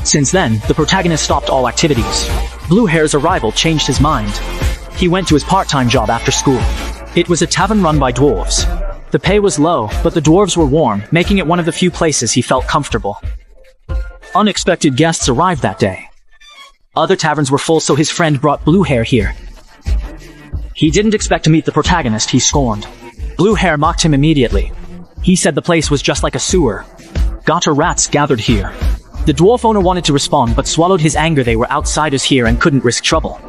Since then, the protagonist stopped all activities. Blue Hair's arrival changed his mind. He went to his part-time job after school. It was a tavern run by dwarves. The pay was low, but the dwarves were warm, making it one of the few places he felt comfortable. Unexpected guests arrived that day. Other taverns were full, so his friend brought Blue Hair here. He didn't expect to meet the protagonist he scorned. Blue Hair mocked him immediately. He said the place was just like a sewer. Gutter rats gathered here. The dwarf owner wanted to respond but swallowed his anger. They were outsiders here and couldn't risk trouble.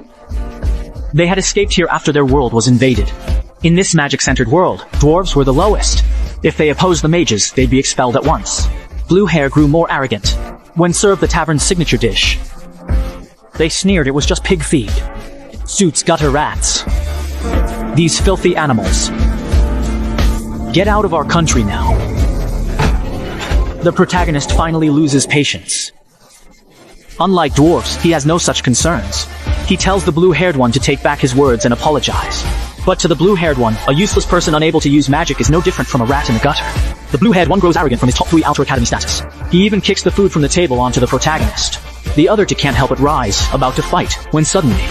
They had escaped here after their world was invaded. In this magic-centered world, dwarves were the lowest. If they opposed the mages, they'd be expelled at once. Blue Hair grew more arrogant. When served the tavern's signature dish, they sneered it was just pig feed. Suits gutter rats. These filthy animals. Get out of our country now. The protagonist finally loses patience. Unlike dwarfs, he has no such concerns. He tells the blue-haired one to take back his words and apologize. But to the blue-haired one, a useless person unable to use magic is no different from a rat in the gutter. The blue-haired one grows arrogant from his top 3 outer academy status. He even kicks the food from the table onto the protagonist. The other two can't help but rise, about to fight, when suddenly...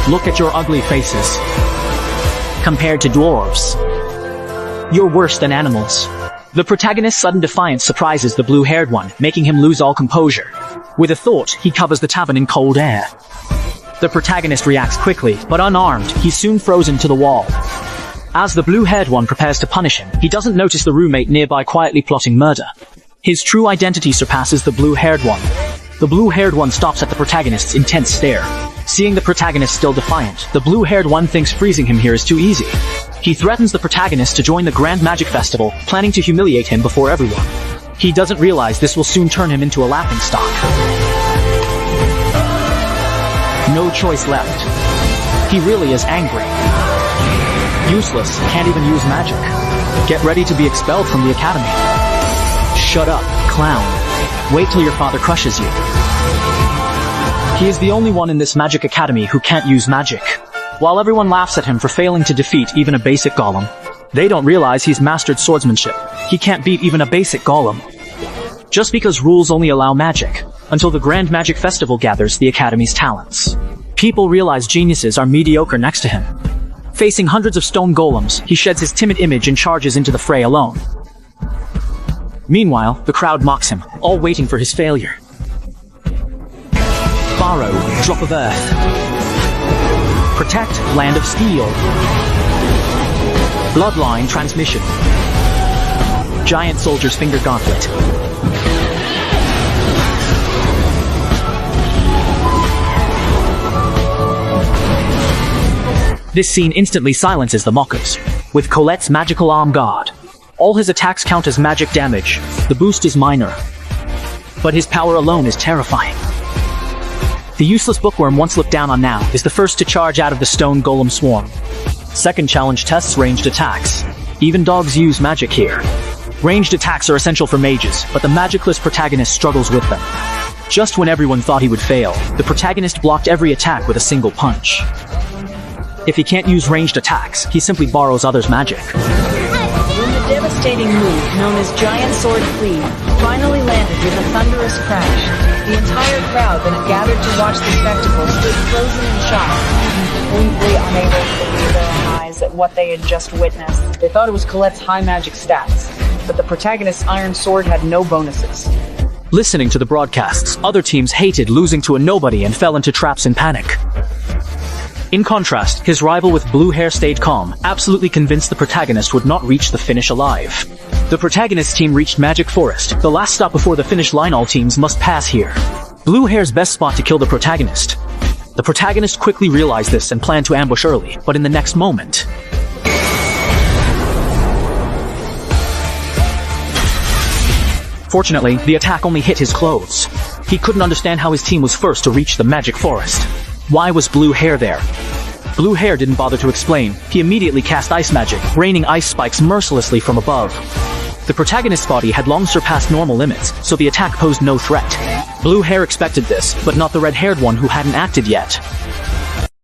Look at your ugly faces. Compared to dwarves, you're worse than animals. The protagonist's sudden defiance surprises the blue-haired one, making him lose all composure. With a thought, he covers the tavern in cold air. The protagonist reacts quickly, but unarmed, he's soon frozen to the wall. As the blue-haired one prepares to punish him, he doesn't notice the roommate nearby quietly plotting murder. His true identity surpasses the blue-haired one. The blue-haired one stops at the protagonist's intense stare. Seeing the protagonist still defiant, the blue-haired one thinks freezing him here is too easy. He threatens the protagonist to join the Grand Magic Festival, planning to humiliate him before everyone. He doesn't realize this will soon turn him into a laughingstock. No choice left. He really is angry. Useless, can't even use magic. Get ready to be expelled from the academy. Shut up, clown. Wait till your father crushes you. He is the only one in this magic academy who can't use magic. While everyone laughs at him for failing to defeat even a basic golem, they don't realize he's mastered swordsmanship. He can't beat even a basic golem. Just because rules only allow magic, until the Grand Magic Festival gathers the academy's talents. People realize geniuses are mediocre next to him. Facing hundreds of stone golems, he sheds his timid image and charges into the fray alone. Meanwhile, the crowd mocks him, all waiting for his failure. Borrow, drop of earth. Protect, land of steel. Bloodline transmission. Giant soldier's finger gauntlet. This scene instantly silences the mockers. With Colette's magical arm guard, all his attacks count as magic damage. The boost is minor, but his power alone is terrifying. The useless bookworm once looked down on now is the first to charge out of the stone golem swarm. Second challenge tests ranged attacks. Even dogs use magic here. Ranged attacks are essential for mages, but the magicless protagonist struggles with them. Just when everyone thought he would fail, the protagonist blocked every attack with a single punch. If he can't use ranged attacks, he simply borrows others' magic. When the devastating move, known as Giant Sword Cleave, finally landed with a thunderous crash, the entire crowd that had gathered to watch the spectacle stood frozen in shock, completely unable to believe their own eyes at what they had just witnessed. They thought it was Colette's high magic stats, but the protagonist's iron sword had no bonuses. Listening to the broadcasts, other teams hated losing to a nobody and fell into traps in panic. In contrast, his rival with blue hair stayed calm, absolutely convinced the protagonist would not reach the finish alive. The protagonist's team reached Magic Forest, the last stop before the finish line. All teams must pass here. Blue hair's best spot to kill the protagonist. The protagonist quickly realized this and planned to ambush early, but in the next moment... Fortunately, the attack only hit his clothes. He couldn't understand how his team was first to reach the Magic Forest. Why was Blue Hair there? Blue Hair didn't bother to explain. He immediately cast ice magic, raining ice spikes mercilessly from above. The protagonist's body had long surpassed normal limits, so the attack posed no threat. Blue Hair expected this, but not the red-haired one who hadn't acted yet.